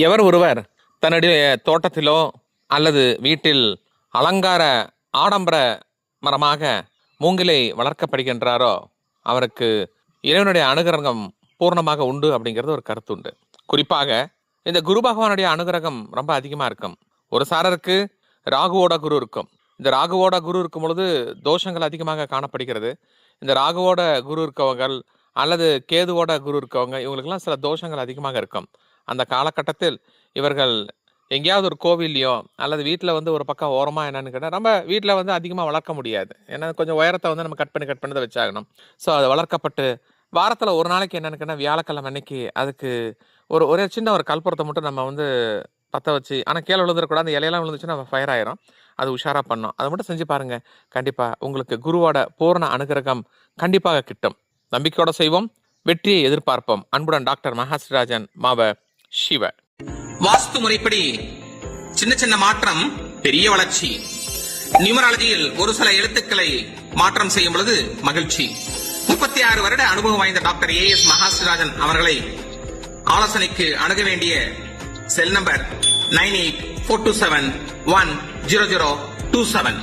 எவர் ஒருவர் தன்னுடைய தோட்டத்திலோ அல்லது வீட்டில் அலங்கார ஆடம்பர மரமாக மூங்கிலை வளர்க்கப்படுகின்றாரோ அவருக்கு இறைவனுடைய அனுகிரகம் பூர்ணமாக உண்டு அப்படிங்கிறது ஒரு கருத்து உண்டு. குறிப்பாக இந்த குரு பகவானுடைய அனுகிரகம் ரொம்ப அதிகமாக இருக்கும். ஒரு சாரருக்கு ராகுவோட குரு இருக்கும். இந்த ராகுவோட குரு இருக்கும் பொழுது தோஷங்கள் அதிகமாக காணப்படுகிறது. இந்த ராகுவோட குரு இருக்கவங்கள் அல்லது கேதுவோட குரு இருக்கவங்க இவங்களுக்கெல்லாம் சில தோஷங்கள் அதிகமாக இருக்கும். அந்த காலகட்டத்தில் இவர்கள் எங்கேயாவது ஒரு கோவில்லையோ அல்லது வீட்டில் ஒரு பக்கம் ஓரமாக என்னன்னு கேட்டால், நம்ம வீட்டில் அதிகமாக வளர்க்க முடியாது. ஏன்னா கொஞ்சம் உயரத்தை நம்ம கட் பண்ணி தான் வச்சாகணும். ஸோ அது வளர்க்கப்பட்டு வாரத்தில் ஒரு நாளைக்கு என்னன்னு கேட்டால் வியாழக்கிழமை அன்னைக்கு அதுக்கு ஒரு சின்ன ஒரு கற்பூரத்தை மட்டும் நம்ம பற்ற வச்சு, ஆனால் கீழே விழுந்துடக்கூடாது. அந்த இலையெல்லாம் விழுந்துச்சுன்னா ஃபயர் ஆயிரும். அது உஷாராக பண்ணோம். அதை மட்டும் செஞ்சு பாருங்க. கண்டிப்பாக உங்களுக்கு குருவோட பூர்ண அனுகிரகம் கண்டிப்பாக கிட்டும். நம்பிக்கையோட செய்வோம், வெற்றியை எதிர்பார்ப்போம். அன்புடன் டாக்டர் மகாஸ்ரீராஜன், மாவ சிவ. வாஸ்து முறைப்படி சின்ன சின்ன மாற்றம் பெரிய வளர்ச்சி. நியூமராலஜியில் ஒரு சில எழுத்துக்களை மாற்றம் செய்யும் பொழுது மகிழ்ச்சி. 36 வருட அனுபவம் வாய்ந்த டாக்டர் AS மகாஸ்ரீராஜன் அவர்களை ஆலோசனைக்கு அணுக வேண்டிய செல் நம்பர் 9842710027.